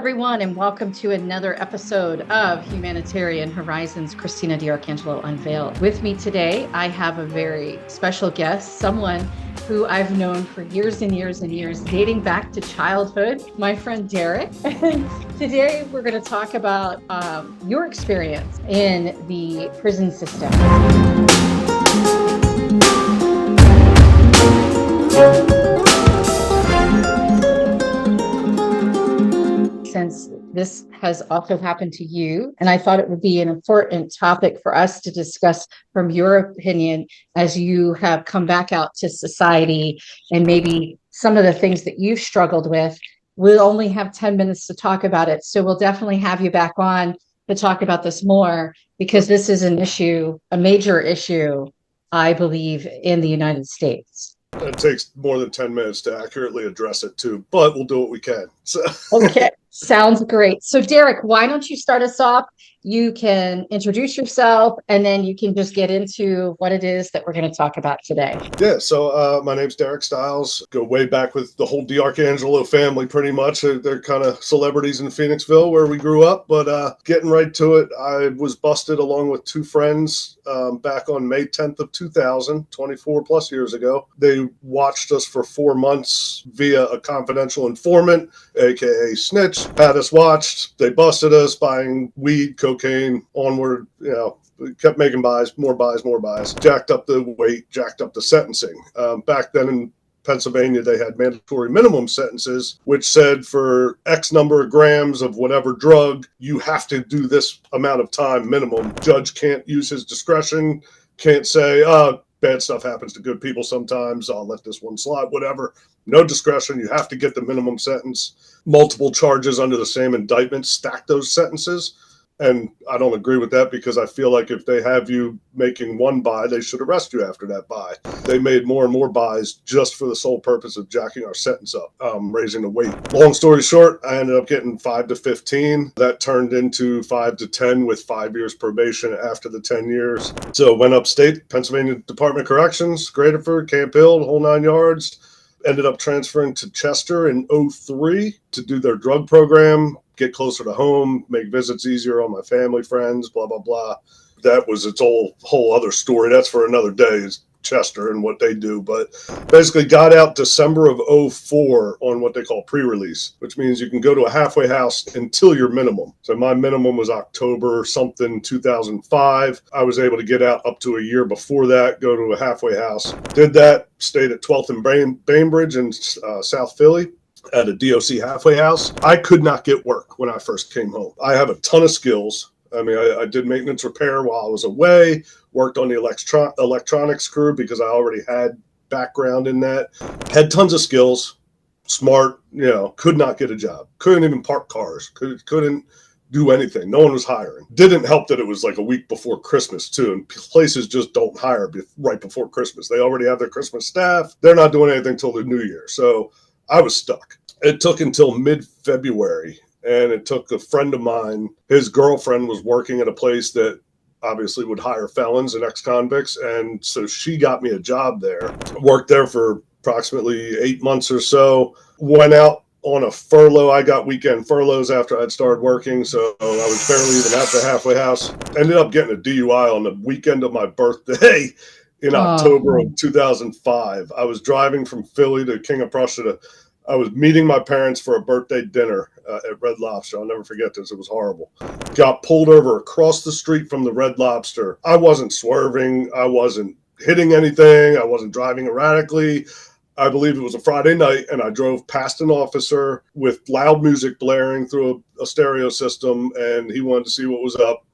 everyone, and welcome to another episode of Humanitarian Horizons, Christina DiArcangelo Unveiled. With me today, I have a very special guest, someone who I've known for years and years and years, dating back to childhood, my friend Derek. And today we're going to talk about your experience in the prison system. Since this has also happened to you, and I thought it would be an important topic for us to discuss from your opinion as you have come back out to society and maybe some of the things that you've struggled with. We'll only have 10 minutes to talk about it, so we'll definitely have you back on to talk about this more, because this is an issue, a major issue, I believe, in the United States. It takes more than 10 minutes to accurately address it too, but we'll do what we can. So. Okay, sounds great. So Derek, why don't you start us off? You can introduce yourself, and then you can just get into what it is that we're going to talk about today. Yeah, so my name's Derek Stiles. Go way back with the whole DiArcangelo family, pretty much. They're kind of celebrities in Phoenixville where we grew up, but getting right to it, I was busted along with two friends back on May 10th of 2000, 24 plus years ago. They watched us for 4 months via a confidential informant, aka snitch, had us watched. They busted us buying weed, cocaine, onward, kept making buys, more buys, jacked up the weight, jacked up the sentencing. Back then in Pennsylvania, they had mandatory minimum sentences, which said for X number of grams of whatever drug, you have to do this amount of time minimum. Judge can't use his discretion, can't say, bad stuff happens to good people sometimes, I'll let this one slide, whatever. No discretion. You have to get the minimum sentence. Multiple charges under the same indictment stack those sentences. And I don't agree with that, because I feel like if they have you making one buy, they should arrest you after that buy. They made more and more buys just for the sole purpose of jacking our sentence up, raising the weight. Long story short, I ended up getting 5 to 15. That turned into 5 to 10 with 5 years probation after the 10 years. So went upstate, Pennsylvania Department of Corrections, Graterford, Camp Hill, the whole 9 yards. Ended up transferring to Chester in 2003 to do their drug program, get closer to home, make visits easier on my family, friends, blah, blah, blah. That was its whole other story. That's for another day, is Chester and what they do. But basically got out December of 2004 on what they call pre-release, which means you can go to a halfway house until your minimum. So my minimum was October something 2005. I was able to get out up to a year before that, go to a halfway house. Did that, stayed at 12th and Bainbridge in South Philly, at a DOC halfway house. I could not get work when I first came home. I have a ton of skills. I mean, I did maintenance repair while I was away, worked on the electronics crew because I already had background in that. Had tons of skills, smart, could not get a job. Couldn't even park cars. Couldn't do anything. No one was hiring. Didn't help that it was like a week before Christmas too, and places just don't hire right before Christmas. They already have their Christmas staff. They're not doing anything till the new year. So I was stuck. It took until mid-February, and it took a friend of mine. His girlfriend was working at a place that obviously would hire felons and ex-convicts, and so she got me a job there. Worked there for approximately 8 months or so. Went out on a furlough. I got weekend furloughs after I'd started working, so I was barely even at the halfway house. Ended up getting a DUI on the weekend of my birthday in October of 2005. I was driving from Philly to King of Prussia. I was meeting my parents for a birthday dinner at Red Lobster. I'll never forget this. It was horrible. Got pulled over across the street from the Red Lobster. I wasn't swerving. I wasn't hitting anything. I wasn't driving erratically. I believe it was a Friday night, and I drove past an officer with loud music blaring through a stereo system, and he wanted to see what was up.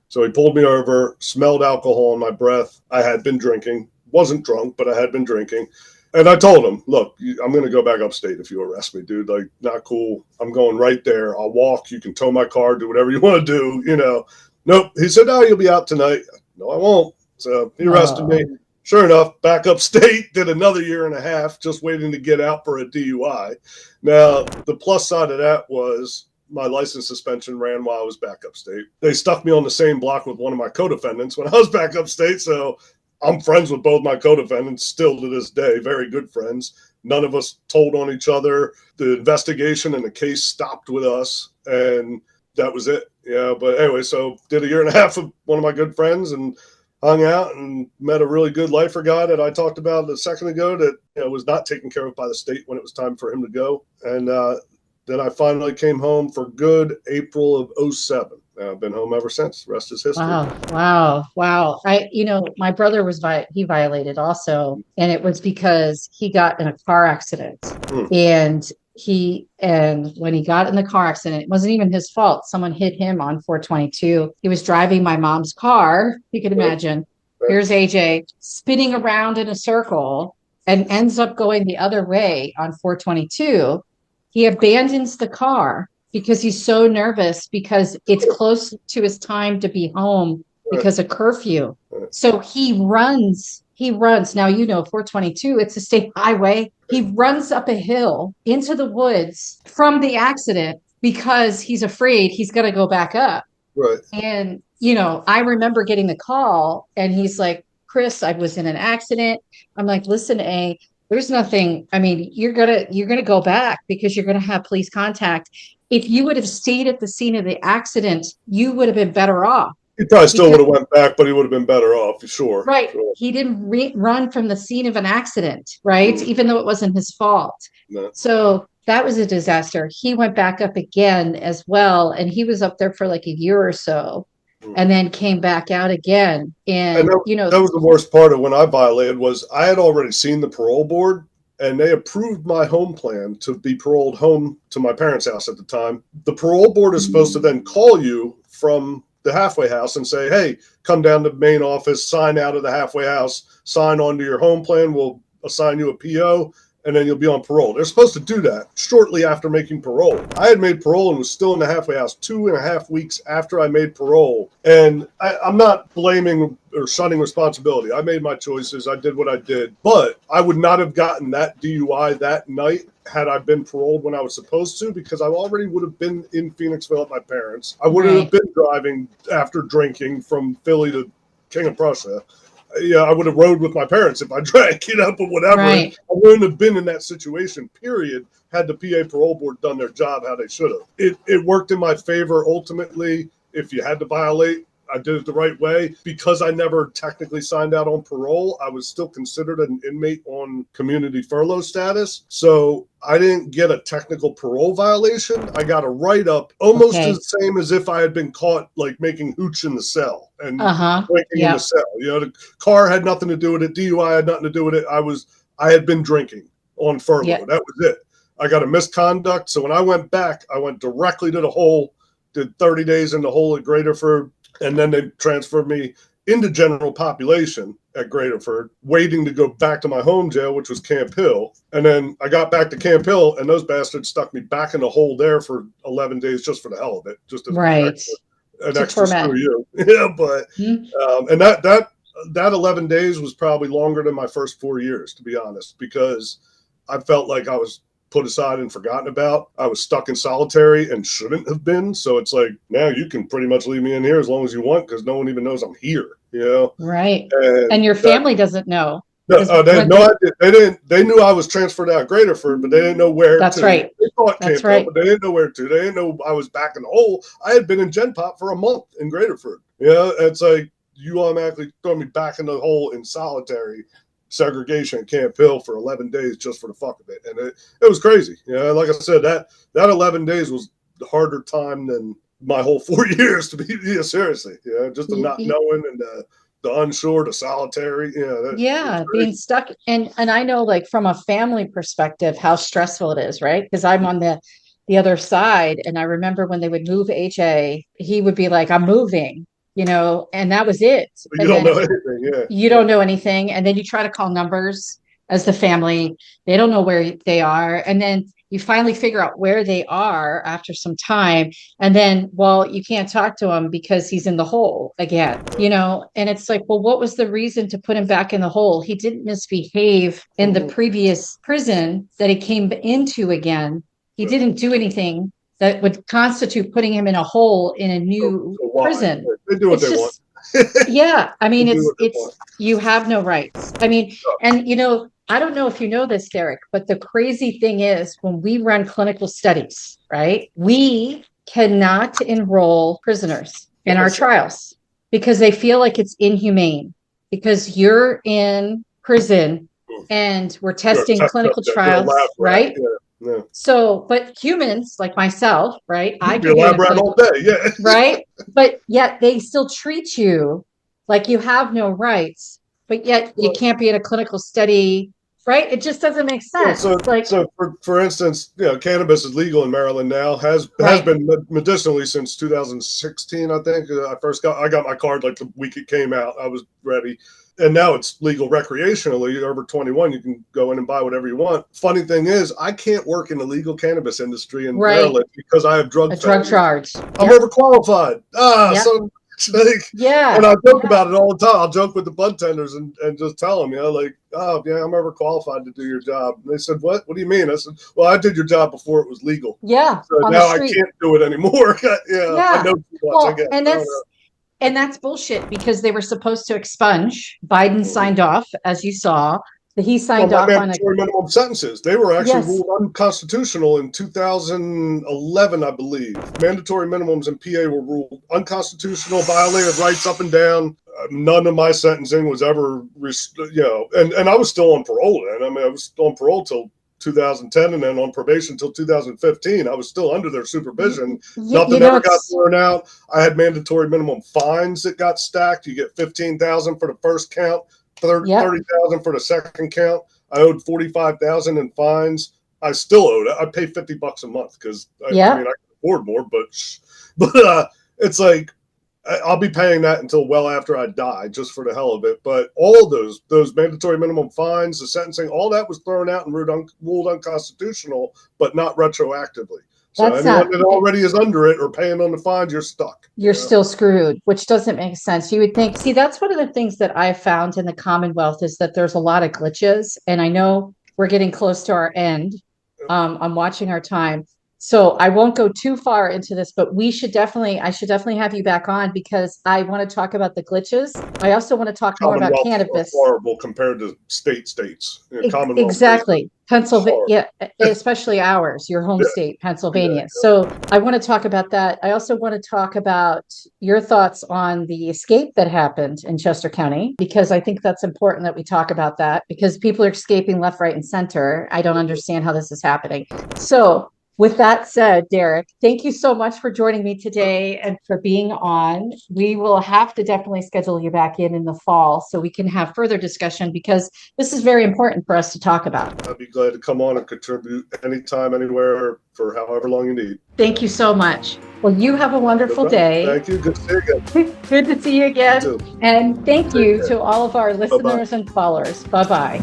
So he pulled me over, smelled alcohol in my breath. I had been drinking. Wasn't drunk, but I had been drinking. And I told him, look, I'm going to go back upstate if you arrest me, dude. Like, not cool. I'm going right there. I'll walk. You can tow my car, do whatever you want to do, Nope. He said, no, you'll be out tonight. No, I won't. So he arrested me. Sure enough, back upstate, did another year and a half, just waiting to get out for a DUI. Now, the plus side of that was my license suspension ran while I was back upstate. They stuck me on the same block with one of my co-defendants when I was back upstate, so I'm friends with both my co-defendants still to this day, very good friends. None of us told on each other. The investigation and the case stopped with us. and that was it. Yeah. But anyway, so did a year and a half of one of my good friends and hung out and met a really good lifer guy that I talked about a second ago that was not taken care of by the state when it was time for him to go. And then I finally came home for good April of '07. I've been home ever since. The rest is history. Wow. My brother he violated also, and it was because he got in a car accident. And when he got in the car accident, it wasn't even his fault. Someone hit him on 422. He was driving my mom's car. You can imagine. Here's AJ spinning around in a circle and ends up going the other way on 422. He abandons the car because he's so nervous because it's close to his time to be home because of curfew. So he runs. Now, 422, it's a state highway. He runs up a hill into the woods from the accident because he's afraid he's going to go back up. Right. And, I remember getting the call and he's like, Chris, I was in an accident. I'm like, listen, there's nothing. I mean, you're going to go back because you're going to have police contact. If you would have stayed at the scene of the accident, you would have been better off. He probably still would have went back, but he would have been better off, for sure. Right. Sure. He didn't run from the scene of an accident, right? Even though it wasn't his fault. No. So that was a disaster. He went back up again as well. And he was up there for like a year or so and then came back out again. And that was the worst part of when I violated was I had already seen the parole board and they approved my home plan to be paroled home to my parents' house at the time. The parole board is supposed to then call you from the halfway house and say, hey, come down to the main office, sign out of the halfway house, sign onto your home plan. We'll assign you a PO and then you'll be on parole. They're supposed to do that shortly after making parole. I had made parole and was still in the halfway house 2.5 weeks after I made parole. And I'm not blaming or shunning responsibility. I made my choices. I did what I did. But I would not have gotten that DUI that night had I been paroled when I was supposed to, because I already would have been in Phoenixville at my parents'. I wouldn't have been driving after drinking from Philly to King of Prussia. Yeah, I would have rode with my parents if I drank, but whatever. Right. I wouldn't have been in that situation, period, had the PA parole board done their job how they should have. It worked in my favor ultimately. If you had to violate, I did it the right way. Because I never technically signed out on parole, I was still considered an inmate on community furlough status. So I didn't get a technical parole violation. I got a write-up almost the same as if I had been caught like making hooch in the cell and drinking in the cell. The car had nothing to do with it. DUI had nothing to do with it. I had been drinking on furlough. Yeah. That was it. I got a misconduct. So when I went back, I went directly to the hole, did 30 days in the hole at Graterford. And then they transferred me into general population at Graterford, waiting to go back to my home jail, which was Camp Hill. And then I got back to Camp Hill, and those bastards stuck me back in the hole there for 11 days just for the hell of it. Just as an extra screw you. Yeah, but and that 11 days was probably longer than my first 4 years, to be honest, because I felt like I was put aside and forgotten about. I was stuck in solitary and shouldn't have been. So it's like, now you can pretty much leave me in here as long as you want, because no one even knows I'm here, Right. And your family doesn't know. No, they had no idea. They didn't. They knew I was transferred out of Graterford, but they didn't know where. That's to. Right. They thought Camp Hill, but they didn't know where to. They didn't know I was back in the hole. I had been in Gen Pop for a month in Graterford. It's like you automatically throw me back in the hole in solitary segregation at Camp Hill for 11 days just for the fuck of it. And it was crazy. Like I said, that 11 days was a harder time than my whole 4 years, to be seriously. Just the not knowing and the unsure, the solitary. Being stuck. And I know, like, from a family perspective, how stressful it is, right? Because I'm on the other side. And I remember when they would move AJ, he would be like, I'm moving. And that was it. You don't know anything, You don't know anything. And then you try to call numbers as the family. They don't know where they are. And then you finally figure out where they are after some time. And then, you can't talk to him because he's in the hole again, and it's like, well, what was the reason to put him back in the hole? He didn't misbehave in the previous prison that he came into again. He didn't do anything that would constitute putting him in a hole in a new prison. They do what they want. I mean, it's you have no rights. I mean, and I don't know if you know this, Derek, but the crazy thing is when we run clinical studies, right? We cannot enroll prisoners in our Yes. trials because they feel like it's inhumane, because you're in prison and we're testing clinical trials, right? Yeah. So, but humans like myself, right? I You'd be can a be in a lab rat all clinical, day. Yeah. right? But yet they still treat you like you have no rights, but yet you Well, can't be in a clinical study, right? It just doesn't make well, sense. Like, so for instance, cannabis is legal in Maryland now. Has right, been medicinally since 2016, I think. I got my card like the week it came out. I was ready. And now it's legal recreationally. You're over 21, you can go in and buy whatever you want. Funny thing is, I can't work in the legal cannabis industry in right. Maryland because I have drug A drug felonies. charge. I'm Yep. overqualified. Yep. So like, and Yeah. I joke about it all the time. I'll joke with the bud tenders and just tell them, like, oh yeah, I'm overqualified to do your job. And they said, what? What do you mean? I said, well, I did your job before it was legal. Yeah. So On the now I street. can't do it anymore. Yeah, I Yeah. know too much. I Well, guess. and that's bullshit because they were supposed to expunge. Biden signed off, as you saw. He Well, signed my off on a mandatory minimum sentences, they were actually yes. ruled unconstitutional in 2011, I believe. Mandatory minimums in PA were ruled unconstitutional, violated rights up and down. None of my sentencing was ever, and I was still on parole then. I mean, I was on parole till 2010 and then on probation until 2015. I was still under their supervision. Nothing ever got thrown out. I had mandatory minimum fines that got stacked. You get 15,000 for the first count, 30,000 for the second count. I owed 45,000 in fines. I still owed it. I pay $50 a month because I mean I can afford more, but it's like I'll be paying that until well after I die, just for the hell of it. But all those mandatory minimum fines, the sentencing, all that was thrown out and ruled unconstitutional, but not retroactively. So anyone that already is under it or paying on the fines, you're stuck. You're still screwed, which doesn't make sense. You would think, see, that's one of the things that I've found in the Commonwealth is that there's a lot of glitches. And I know we're getting close to our end. I'm watching our time. So I won't go too far into this, but I should definitely have you back on because I want to talk about the glitches. I also want to talk more about cannabis. Horrible compared to states. Commonwealth exactly. States. Pennsylvania, especially ours, your home state, Pennsylvania. So I want to talk about that. I also want to talk about your thoughts on the escape that happened in Chester County, because I think that's important that we talk about that because people are escaping left, right, and center. I don't understand how this is happening. So with that said, Derek, thank you so much for joining me today and for being on. We will have to definitely schedule you back in the fall so we can have further discussion because this is very important for us to talk about. I'd be glad to come on and contribute anytime, anywhere, for however long you need. Thank you so much. Well, you have a wonderful day. Thank you. Good to see you again. Good to see you again. And thank you to all of our listeners and followers. Bye-bye.